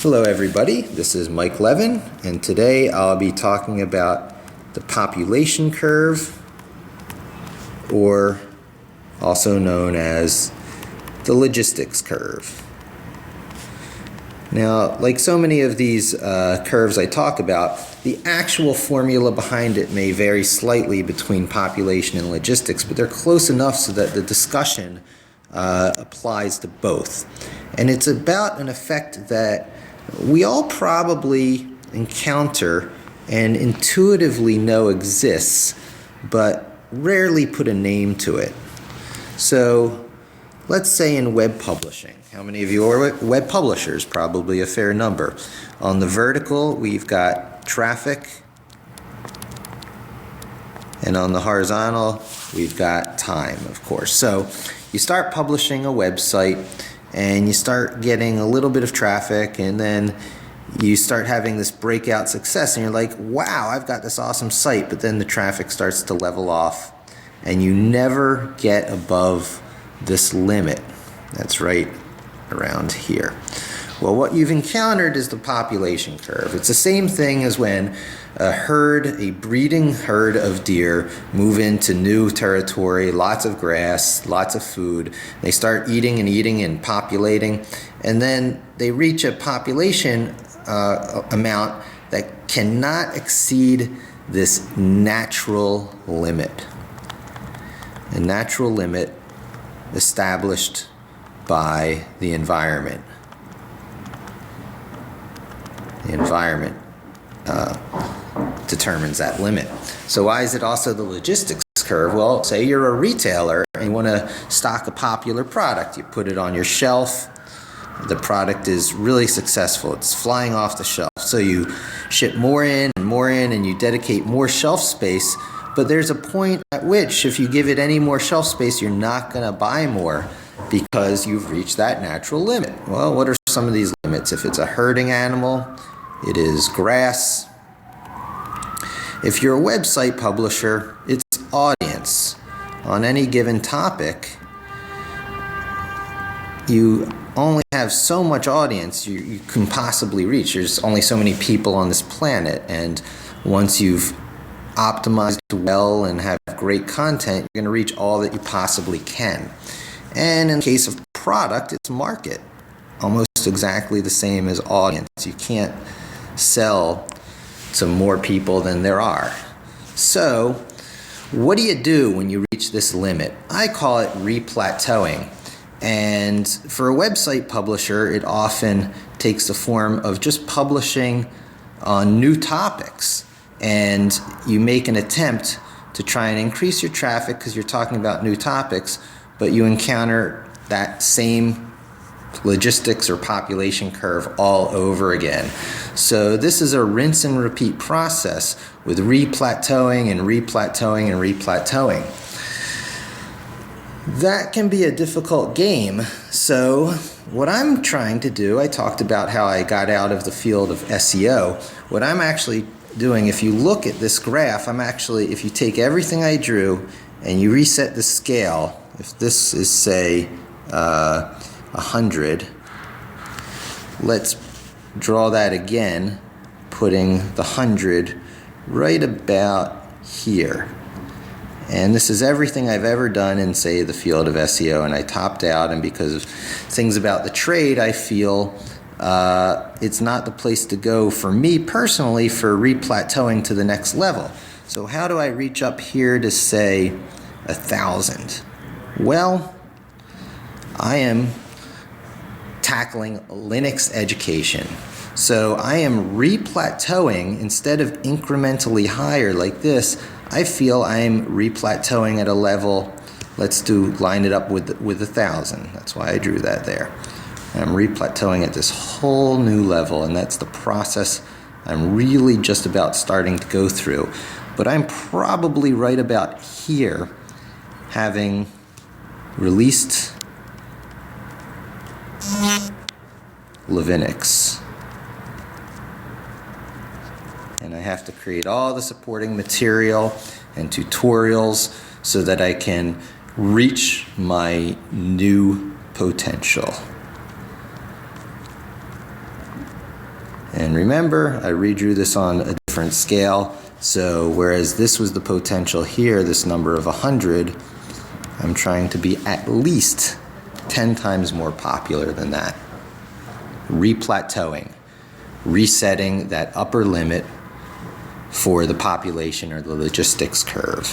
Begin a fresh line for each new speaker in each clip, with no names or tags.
Hello everybody, this is Mike Levin, and today I'll be talking about the population curve, or also known as the logistics curve. Now, like so many of these curves I talk about, the actual formula behind it may vary slightly between population and logistics, but they're close enough so that the discussion applies to both. And it's about an effect that we all probably encounter and intuitively know exists, but rarely put a name to it. So let's say in web publishing. How many of you are web publishers? Probably a fair number. On the vertical, we've got traffic, and on the horizontal, we've got time, of course. So you start publishing a website, and you start getting a little bit of traffic, and then you start having this breakout success, and you're like, wow, I've got this awesome site, but then the traffic starts to level off, and you never get above this limit. That's right around here. Well, what you've encountered is the population curve. It's the same thing as when a breeding herd of deer move into new territory, lots of grass, lots of food. They start eating and populating, and then they reach a population amount that cannot exceed this natural limit. A natural limit established by the environment. The environment determines that limit. So why is it also the logistics curve? Well, say you're a retailer and you want to stock a popular product. You put it on your shelf. The product is really successful. It's flying off the shelf. So you ship more in, and you dedicate more shelf space. But there's a point at which if you give it any more shelf space, you're not going to buy more because you've reached that natural limit. Well, what are some of these limits? If it's a herding animal, it is grass. If you're a website publisher, it's audience. On any given topic, you only have so much audience you can possibly reach. There's only so many people on this planet, and once you've optimized well and have great content, you're going to reach all that you possibly can. And in the case of product, it's market. Almost exactly the same as audience. You can't sell to more people than there are. So, what do you do when you reach this limit? I call it re-plateauing. And for a website publisher, it often takes the form of just publishing on new topics. And you make an attempt to try and increase your traffic because you're talking about new topics, but you encounter that same logistics or population curve all over again. So this is a rinse and repeat process with re-plateauing and re-plateauing and re-plateauing. That can be a difficult game. So what I'm trying to do, I talked about how I got out of the field of SEO. What I'm actually doing, if you look at this graph, if you take everything I drew and you reset the scale, if this is say 100, let's draw that again, putting the 100 right about here. And this is everything I've ever done in, say, the field of SEO, and I topped out, and because of things about the trade, I feel it's not the place to go for me personally for re-plateauing to the next level. So how do I reach up here to, say, 1,000? Well, I am tackling Linux education. So I am re-plateauing instead of incrementally higher like this. I feel I am re-plateauing at a level, line it up with 1,000. That's why I drew that there. I'm re-plateauing at this whole new level, and that's the process I'm really just about starting to go through. But I'm probably right about here, having released Linux. And I have to create all the supporting material and tutorials so that I can reach my new potential. And remember, I redrew this on a different scale. So whereas this was the potential here, this number of 100, I'm trying to be at least 10 times more popular than that. Replateauing, resetting that upper limit for the population or the logistics curve.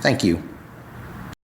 Thank you.